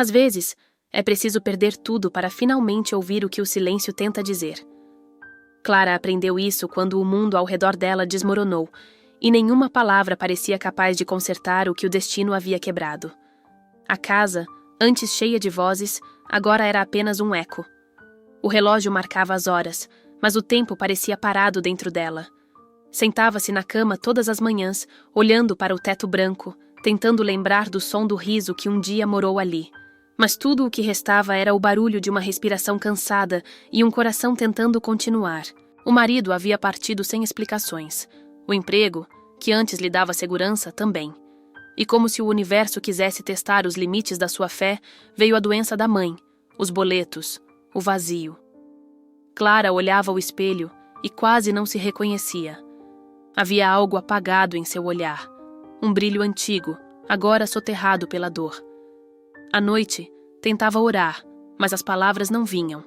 Às vezes, é preciso perder tudo para finalmente ouvir o que o silêncio tenta dizer. Clara aprendeu isso quando o mundo ao redor dela desmoronou, e nenhuma palavra parecia capaz de consertar o que o destino havia quebrado. A casa, antes cheia de vozes, agora era apenas um eco. O relógio marcava as horas, mas o tempo parecia parado dentro dela. Sentava-se na cama todas as manhãs, olhando para o teto branco, tentando lembrar do som do riso que um dia morou ali. Mas tudo o que restava era o barulho de uma respiração cansada e um coração tentando continuar. O marido havia partido sem explicações. O emprego, que antes lhe dava segurança, também. E como se o universo quisesse testar os limites da sua fé, veio a doença da mãe, os boletos, o vazio. Clara olhava ao espelho e quase não se reconhecia. Havia algo apagado em seu olhar, um brilho antigo, agora soterrado pela dor. À noite, tentava orar, mas as palavras não vinham.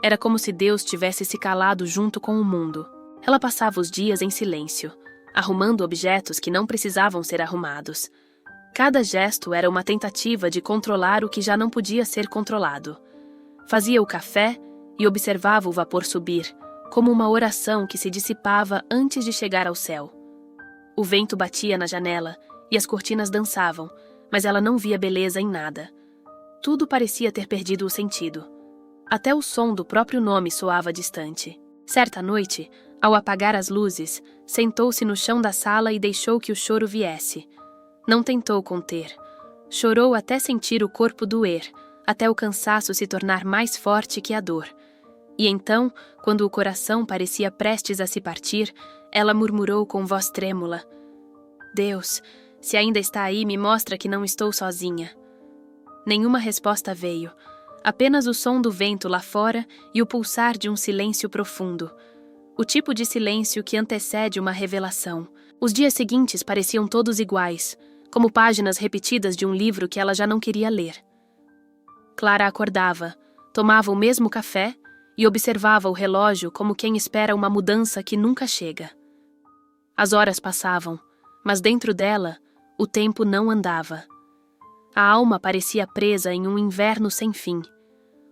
Era como se Deus tivesse se calado junto com o mundo. Ela passava os dias em silêncio, arrumando objetos que não precisavam ser arrumados. Cada gesto era uma tentativa de controlar o que já não podia ser controlado. Fazia o café e observava o vapor subir, como uma oração que se dissipava antes de chegar ao céu. O vento batia na janela e as cortinas dançavam, mas ela não via beleza em nada. Tudo parecia ter perdido o sentido. Até o som do próprio nome soava distante. Certa noite, ao apagar as luzes, sentou-se no chão da sala e deixou que o choro viesse. Não tentou conter. Chorou até sentir o corpo doer, até o cansaço se tornar mais forte que a dor. E então, quando o coração parecia prestes a se partir, ela murmurou com voz trêmula: Deus, se ainda está aí, me mostra que não estou sozinha. Nenhuma resposta veio, apenas o som do vento lá fora e o pulsar de um silêncio profundo. O tipo de silêncio que antecede uma revelação. Os dias seguintes pareciam todos iguais, como páginas repetidas de um livro que ela já não queria ler. Clara acordava, tomava o mesmo café e observava o relógio como quem espera uma mudança que nunca chega. As horas passavam, mas dentro dela, o tempo não andava. A alma parecia presa em um inverno sem fim.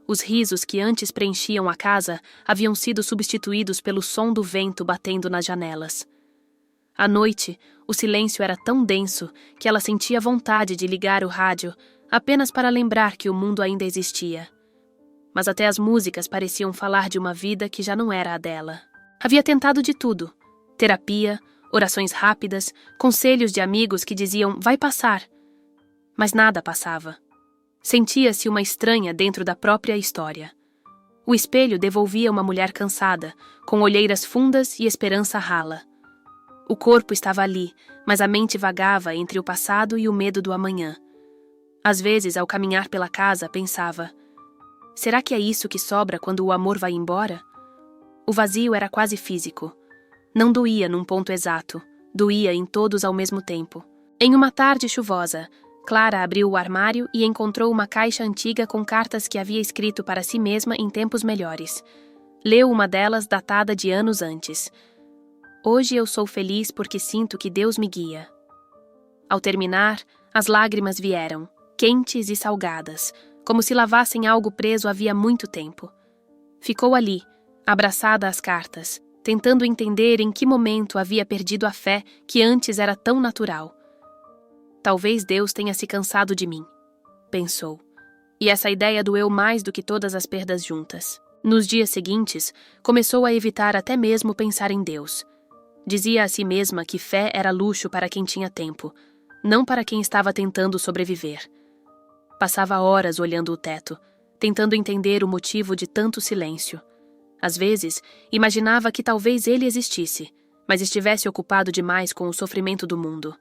Os risos que antes preenchiam a casa haviam sido substituídos pelo som do vento batendo nas janelas. À noite, o silêncio era tão denso que ela sentia vontade de ligar o rádio apenas para lembrar que o mundo ainda existia. Mas até as músicas pareciam falar de uma vida que já não era a dela. Havia tentado de tudo: terapia, orações rápidas, conselhos de amigos que diziam "vai passar". Mas nada passava. Sentia-se uma estranha dentro da própria história. O espelho devolvia uma mulher cansada, com olheiras fundas e esperança rala. O corpo estava ali, mas a mente vagava entre o passado e o medo do amanhã. Às vezes, ao caminhar pela casa, pensava: será que é isso que sobra quando o amor vai embora? O vazio era quase físico. Não doía num ponto exato, doía em todos ao mesmo tempo. Em uma tarde chuvosa, Clara abriu o armário e encontrou uma caixa antiga com cartas que havia escrito para si mesma em tempos melhores. Leu uma delas datada de anos antes. Hoje eu sou feliz porque sinto que Deus me guia. Ao terminar, as lágrimas vieram, quentes e salgadas, como se lavassem algo preso havia muito tempo. Ficou ali, abraçada às cartas, tentando entender em que momento havia perdido a fé que antes era tão natural. Talvez Deus tenha se cansado de mim, pensou, e essa ideia doeu mais do que todas as perdas juntas. Nos dias seguintes, começou a evitar até mesmo pensar em Deus. Dizia a si mesma que fé era luxo para quem tinha tempo, não para quem estava tentando sobreviver. Passava horas olhando o teto, tentando entender o motivo de tanto silêncio. Às vezes, imaginava que talvez ele existisse, mas estivesse ocupado demais com o sofrimento do mundo.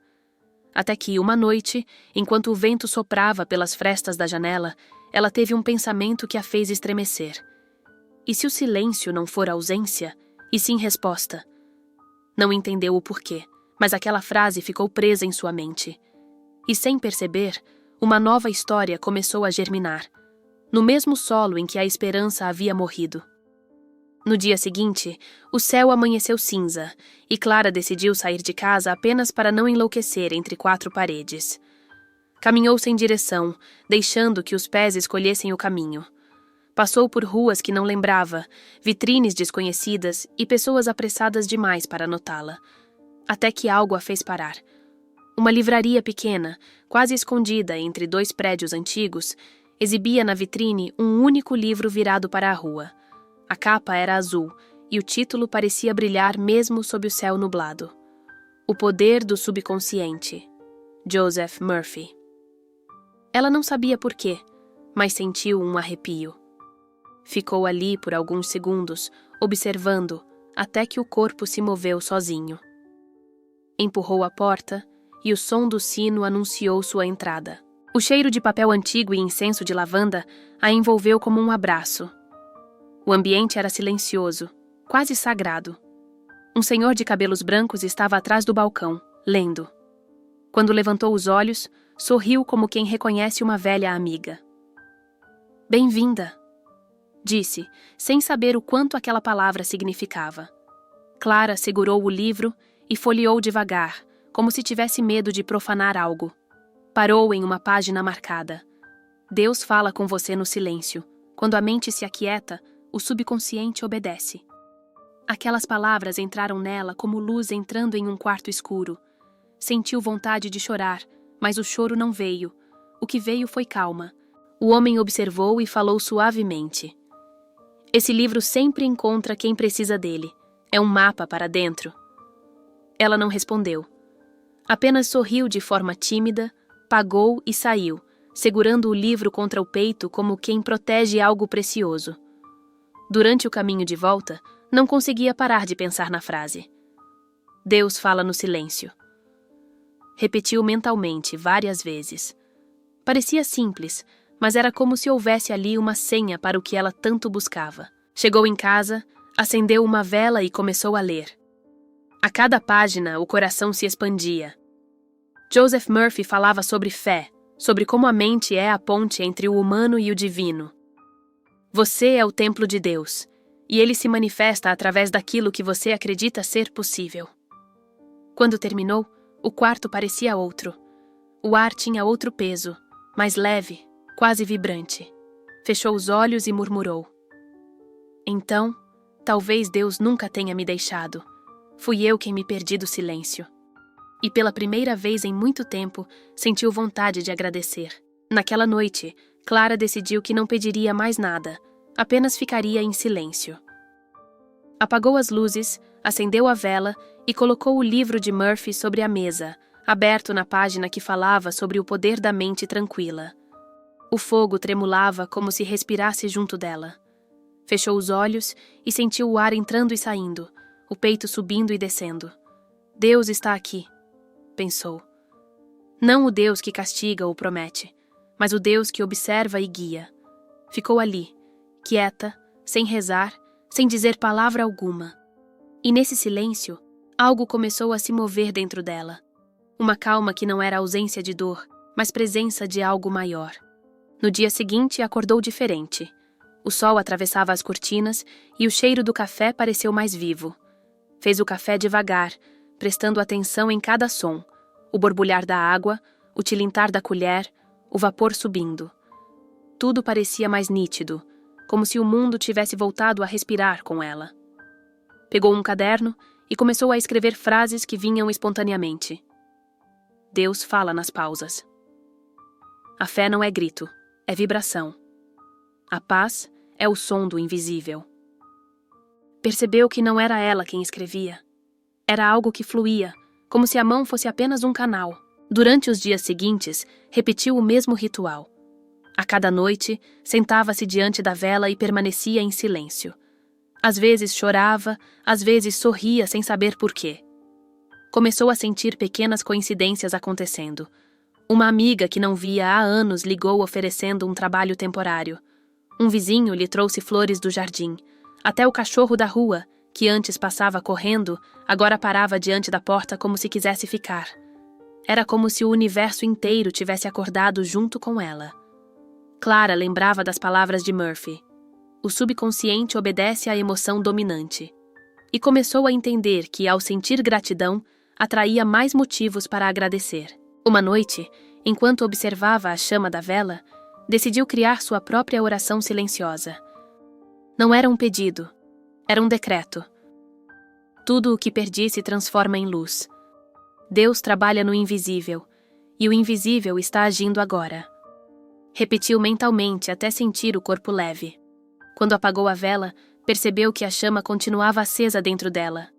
Até que, uma noite, enquanto o vento soprava pelas frestas da janela, ela teve um pensamento que a fez estremecer. E se o silêncio não for ausência, e sim resposta? Não entendeu o porquê, mas aquela frase ficou presa em sua mente. E sem perceber, uma nova história começou a germinar, no mesmo solo em que a esperança havia morrido. No dia seguinte, o céu amanheceu cinza, e Clara decidiu sair de casa apenas para não enlouquecer entre quatro paredes. Caminhou sem direção, deixando que os pés escolhessem o caminho. Passou por ruas que não lembrava, vitrines desconhecidas e pessoas apressadas demais para notá-la. Até que algo a fez parar. Uma livraria pequena, quase escondida entre dois prédios antigos, exibia na vitrine um único livro virado para a rua. A capa era azul e o título parecia brilhar mesmo sob o céu nublado. O Poder do Subconsciente, Joseph Murphy. Ela não sabia por quê, mas sentiu um arrepio. Ficou ali por alguns segundos, observando, até que o corpo se moveu sozinho. Empurrou a porta e o som do sino anunciou sua entrada. O cheiro de papel antigo e incenso de lavanda a envolveu como um abraço. O ambiente era silencioso, quase sagrado. Um senhor de cabelos brancos estava atrás do balcão, lendo. Quando levantou os olhos, sorriu como quem reconhece uma velha amiga. "Bem-vinda", disse, sem saber o quanto aquela palavra significava. Clara segurou o livro e folheou devagar, como se tivesse medo de profanar algo. Parou em uma página marcada. Deus fala com você no silêncio. Quando a mente se aquieta, o subconsciente obedece. Aquelas palavras entraram nela como luz entrando em um quarto escuro. Sentiu vontade de chorar, mas o choro não veio. O que veio foi calma. O homem observou e falou suavemente. "Esse livro sempre encontra quem precisa dele. É um mapa para dentro." Ela não respondeu. Apenas sorriu de forma tímida, pagou e saiu, segurando o livro contra o peito como quem protege algo precioso. Durante o caminho de volta, não conseguia parar de pensar na frase. Deus fala no silêncio. Repetiu mentalmente várias vezes. Parecia simples, mas era como se houvesse ali uma senha para o que ela tanto buscava. Chegou em casa, acendeu uma vela e começou a ler. A cada página, o coração se expandia. Joseph Murphy falava sobre fé, sobre como a mente é a ponte entre o humano e o divino. Você é o templo de Deus, e ele se manifesta através daquilo que você acredita ser possível. Quando terminou, o quarto parecia outro. O ar tinha outro peso, mais leve, quase vibrante. Fechou os olhos e murmurou. Então, talvez Deus nunca tenha me deixado. Fui eu quem me perdi do silêncio. E pela primeira vez em muito tempo, sentiu vontade de agradecer. Naquela noite, Clara decidiu que não pediria mais nada, apenas ficaria em silêncio. Apagou as luzes, acendeu a vela e colocou o livro de Murphy sobre a mesa, aberto na página que falava sobre o poder da mente tranquila. O fogo tremulava como se respirasse junto dela. Fechou os olhos e sentiu o ar entrando e saindo, o peito subindo e descendo. Deus está aqui, pensou. Não o Deus que castiga ou promete, mas o Deus que observa e guia. Ficou ali, quieta, sem rezar, sem dizer palavra alguma. E nesse silêncio, algo começou a se mover dentro dela. Uma calma que não era ausência de dor, mas presença de algo maior. No dia seguinte, acordou diferente. O sol atravessava as cortinas e o cheiro do café pareceu mais vivo. Fez o café devagar, prestando atenção em cada som, o borbulhar da água, o tilintar da colher, o vapor subindo. Tudo parecia mais nítido, como se o mundo tivesse voltado a respirar com ela. Pegou um caderno e começou a escrever frases que vinham espontaneamente. Deus fala nas pausas. A fé não é grito, é vibração. A paz é o som do invisível. Percebeu que não era ela quem escrevia. Era algo que fluía, como se a mão fosse apenas um canal. Durante os dias seguintes, repetiu o mesmo ritual. A cada noite, sentava-se diante da vela e permanecia em silêncio. Às vezes chorava, às vezes sorria sem saber por quê. Começou a sentir pequenas coincidências acontecendo. Uma amiga que não via há anos ligou oferecendo um trabalho temporário. Um vizinho lhe trouxe flores do jardim. Até o cachorro da rua, que antes passava correndo, agora parava diante da porta como se quisesse ficar. Era como se o universo inteiro tivesse acordado junto com ela. Clara lembrava das palavras de Murphy. O subconsciente obedece à emoção dominante. E começou a entender que, ao sentir gratidão, atraía mais motivos para agradecer. Uma noite, Enquanto observava a chama da vela, decidiu criar sua própria oração silenciosa. Não era um pedido, era um decreto. Tudo o que perdi se transforma em luz. Deus trabalha no invisível, e o invisível está agindo agora. Repetiu mentalmente até sentir o corpo leve. Quando apagou a vela, percebeu que a chama continuava acesa dentro dela.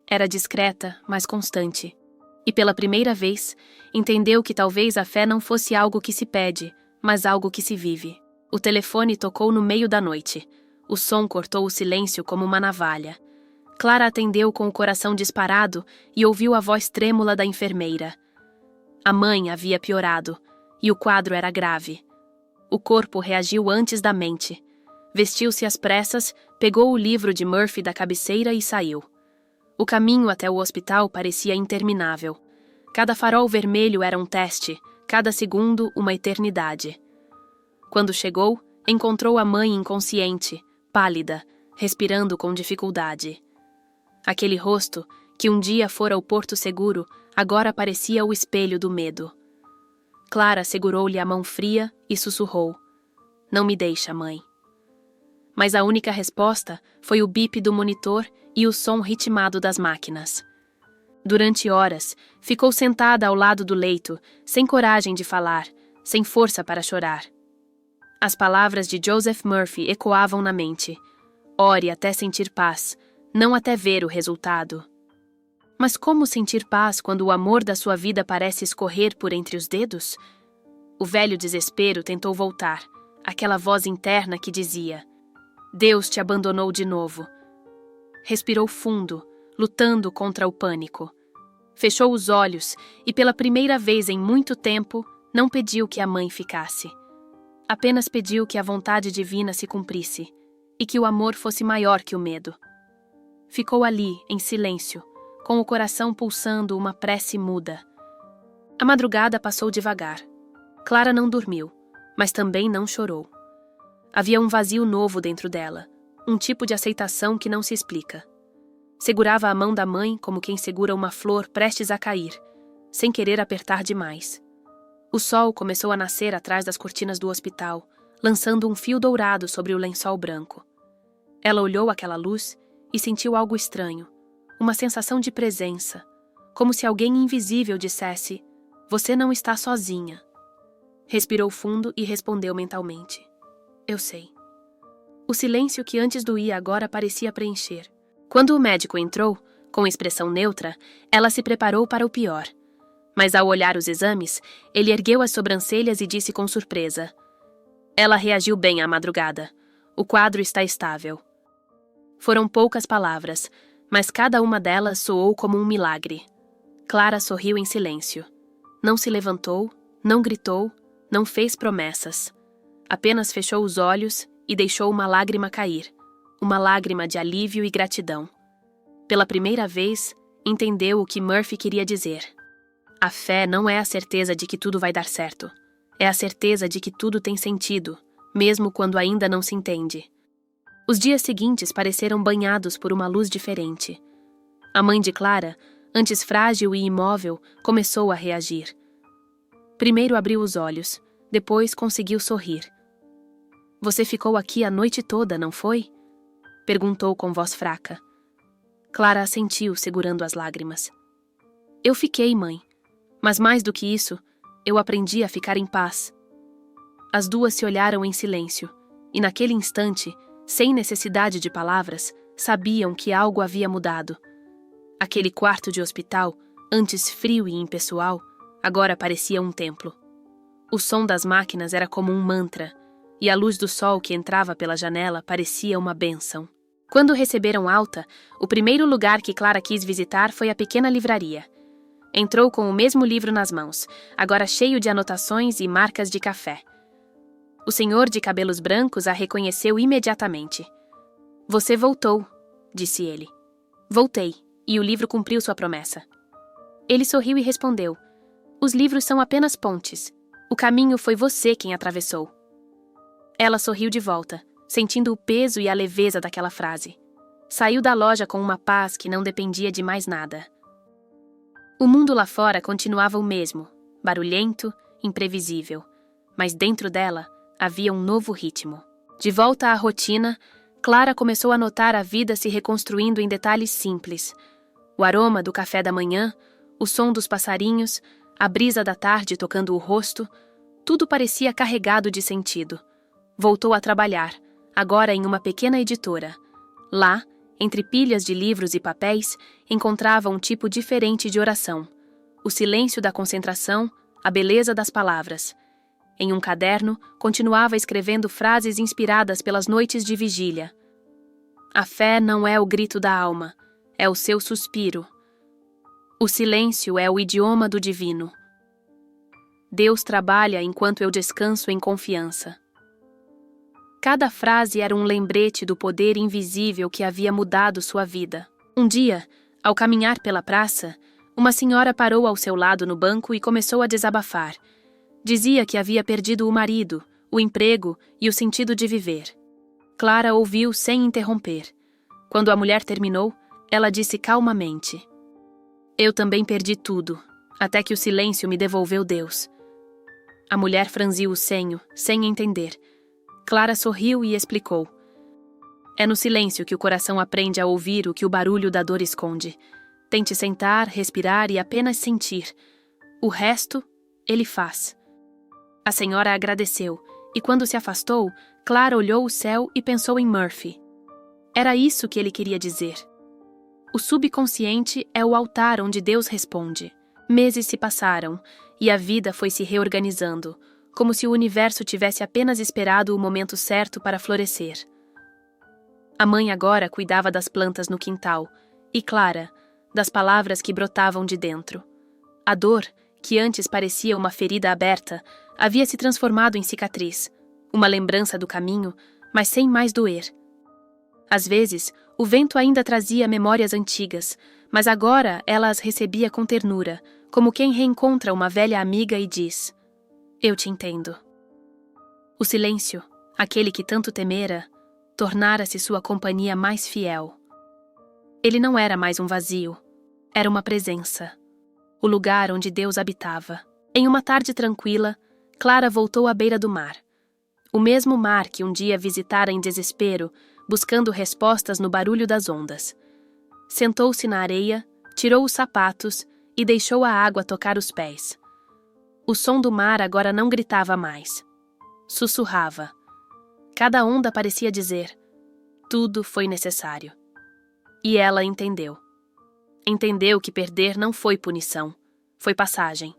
Era discreta, mas constante. E pela primeira vez, entendeu que talvez a fé não fosse algo que se pede, mas algo que se vive. O telefone tocou no meio da noite. O som cortou o silêncio como uma navalha. Clara atendeu com o coração disparado e ouviu a voz trêmula da enfermeira. A mãe havia piorado, e o quadro era grave. O corpo reagiu antes da mente. Vestiu-se às pressas, pegou o livro de Murphy da cabeceira e saiu. O caminho até o hospital parecia interminável. Cada farol vermelho era um teste, cada segundo uma eternidade. Quando chegou, encontrou a mãe inconsciente, pálida, respirando com dificuldade. Aquele rosto, que um dia fora o porto seguro, agora parecia o espelho do medo. Clara segurou-lhe a mão fria e sussurrou: "Não me deixa, mãe." Mas a única resposta foi o bip do monitor e o som ritmado das máquinas. Durante horas, ficou sentada ao lado do leito, sem coragem de falar, sem força para chorar. As palavras de Joseph Murphy ecoavam na mente. Ore até sentir paz, não até ver o resultado. Mas como sentir paz quando o amor da sua vida parece escorrer por entre os dedos? O velho desespero tentou voltar, aquela voz interna que dizia: "Deus te abandonou de novo." Respirou fundo, lutando contra o pânico. Fechou os olhos e, pela primeira vez em muito tempo, não pediu que a mãe ficasse. Apenas pediu que a vontade divina se cumprisse e que o amor fosse maior que o medo. Ficou ali, em silêncio, com o coração pulsando uma prece muda. A madrugada passou devagar. Clara não dormiu, mas também não chorou. Havia um vazio novo dentro dela, um tipo de aceitação que não se explica. Segurava a mão da mãe como quem segura uma flor prestes a cair, sem querer apertar demais. O sol começou a nascer atrás das cortinas do hospital, lançando um fio dourado sobre o lençol branco. Ela olhou aquela luz e sentiu algo estranho, uma sensação de presença, como se alguém invisível dissesse: "Você não está sozinha." Respirou fundo e respondeu mentalmente: "Eu sei." O silêncio que antes doía agora parecia preencher. Quando o médico entrou, com expressão neutra, ela se preparou para o pior. Mas ao olhar os exames, ele ergueu as sobrancelhas e disse com surpresa: "Ela reagiu bem à madrugada. O quadro está estável." Foram poucas palavras, mas cada uma delas soou como um milagre. Clara sorriu em silêncio. Não se levantou, não gritou, não fez promessas. Apenas fechou os olhos e deixou uma lágrima cair, uma lágrima de alívio e gratidão. Pela primeira vez, entendeu o que Murphy queria dizer. A fé não é a certeza de que tudo vai dar certo. É a certeza de que tudo tem sentido, mesmo quando ainda não se entende. Os dias seguintes pareceram banhados por uma luz diferente. A mãe de Clara, antes frágil e imóvel, começou a reagir. Primeiro abriu os olhos, depois conseguiu sorrir. "Você ficou aqui a noite toda, não foi?" perguntou com voz fraca. Clara assentiu, segurando as lágrimas. "Eu fiquei, mãe. Mas mais do que isso, eu aprendi a ficar em paz." As duas se olharam em silêncio, e naquele instante, sem necessidade de palavras, sabiam que algo havia mudado. Aquele quarto de hospital, antes frio e impessoal, agora parecia um templo. O som das máquinas era como um mantra, e a luz do sol que entrava pela janela parecia uma bênção. Quando receberam alta, o primeiro lugar que Clara quis visitar foi a pequena livraria. Entrou com o mesmo livro nas mãos, agora cheio de anotações e marcas de café. O senhor de cabelos brancos a reconheceu imediatamente. "Você voltou", disse ele. "Voltei, e o livro cumpriu sua promessa." Ele sorriu e respondeu: "Os livros são apenas pontes. O caminho foi você quem atravessou." Ela sorriu de volta, sentindo o peso e a leveza daquela frase. Saiu da loja com uma paz que não dependia de mais nada. O mundo lá fora continuava o mesmo, barulhento, imprevisível, mas dentro dela havia um novo ritmo. De volta à rotina, Clara começou a notar a vida se reconstruindo em detalhes simples. O aroma do café da manhã, o som dos passarinhos, a brisa da tarde tocando o rosto, tudo parecia carregado de sentido. Voltou a trabalhar, agora em uma pequena editora. Lá, entre pilhas de livros e papéis, encontrava um tipo diferente de oração. O silêncio da concentração, a beleza das palavras. Em um caderno, continuava escrevendo frases inspiradas pelas noites de vigília. A fé não é o grito da alma, é o seu suspiro. O silêncio é o idioma do divino. Deus trabalha enquanto eu descanso em confiança. Cada frase era um lembrete do poder invisível que havia mudado sua vida. Um dia, ao caminhar pela praça, uma senhora parou ao seu lado no banco e começou a desabafar. Dizia que havia perdido o marido, o emprego e o sentido de viver. Clara ouviu sem interromper. Quando a mulher terminou, ela disse calmamente: "Eu também perdi tudo, até que o silêncio me devolveu Deus." A mulher franziu o senho, sem entender. Clara sorriu e explicou: "É no silêncio que o coração aprende a ouvir o que o barulho da dor esconde. Tente sentar, respirar e apenas sentir. O resto, ele faz." A senhora agradeceu, e quando se afastou, Clara olhou o céu e pensou em Murphy. Era isso que ele queria dizer. O subconsciente é o altar onde Deus responde. Meses se passaram, e a vida foi se reorganizando, como se o universo tivesse apenas esperado o momento certo para florescer. A mãe agora cuidava das plantas no quintal, e Clara, das palavras que brotavam de dentro. A dor, que antes parecia uma ferida aberta, havia se transformado em cicatriz, uma lembrança do caminho, mas sem mais doer. Às vezes, o vento ainda trazia memórias antigas, mas agora ela as recebia com ternura, como quem reencontra uma velha amiga e diz: "Eu te entendo." O silêncio, aquele que tanto temera, tornara-se sua companhia mais fiel. Ele não era mais um vazio, era uma presença, o lugar onde Deus habitava. Em uma tarde tranquila, Clara voltou à beira do mar. O mesmo mar que um dia visitara em desespero, buscando respostas no barulho das ondas. Sentou-se na areia, tirou os sapatos e deixou a água tocar os pés. O som do mar agora não gritava mais. Sussurrava. Cada onda parecia dizer: tudo foi necessário. E ela entendeu. Entendeu que perder não foi punição, foi passagem.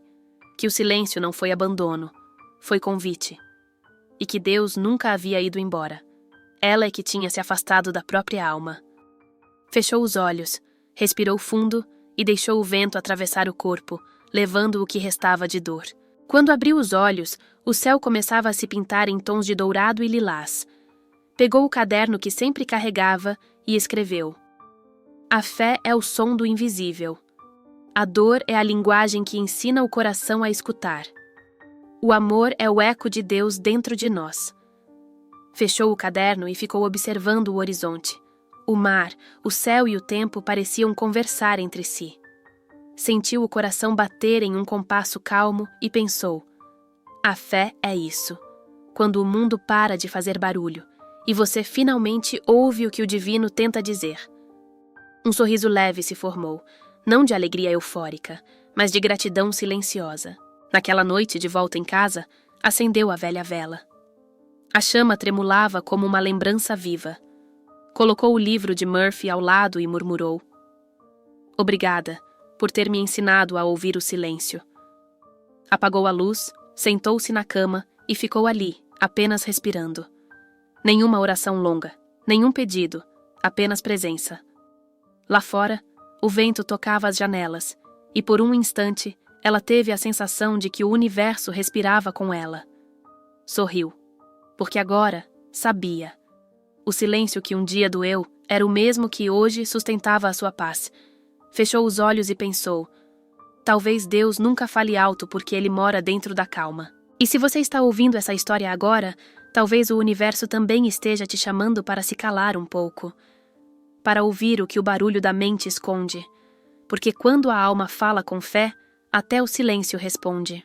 Que o silêncio não foi abandono, foi convite. E que Deus nunca havia ido embora. Ela é que tinha se afastado da própria alma. Fechou os olhos, respirou fundo e deixou o vento atravessar o corpo, levando o que restava de dor. Quando abriu os olhos, o céu começava a se pintar em tons de dourado e lilás. Pegou o caderno que sempre carregava e escreveu: "A fé é o som do invisível. A dor é a linguagem que ensina o coração a escutar. O amor é o eco de Deus dentro de nós." Fechou o caderno e ficou observando o horizonte. O mar, o céu e o tempo pareciam conversar entre si. Sentiu o coração bater em um compasso calmo e pensou: a fé é isso. Quando o mundo para de fazer barulho e você finalmente ouve o que o divino tenta dizer. Um sorriso leve se formou, não de alegria eufórica, mas de gratidão silenciosa. Naquela noite, de volta em casa, acendeu a velha vela. A chama tremulava como uma lembrança viva. Colocou o livro de Murphy ao lado e murmurou: "Obrigada por ter me ensinado a ouvir o silêncio." Apagou a luz, sentou-se na cama e ficou ali, apenas respirando. Nenhuma oração longa, nenhum pedido, apenas presença. Lá fora, o vento tocava as janelas, e por um instante, ela teve a sensação de que o universo respirava com ela. Sorriu, porque agora sabia. O silêncio que um dia doeu era o mesmo que hoje sustentava a sua paz. Fechou os olhos e pensou: talvez Deus nunca fale alto porque ele mora dentro da calma. E se você está ouvindo essa história agora, talvez o universo também esteja te chamando para se calar um pouco, para ouvir o que o barulho da mente esconde, porque quando a alma fala com fé, até o silêncio responde.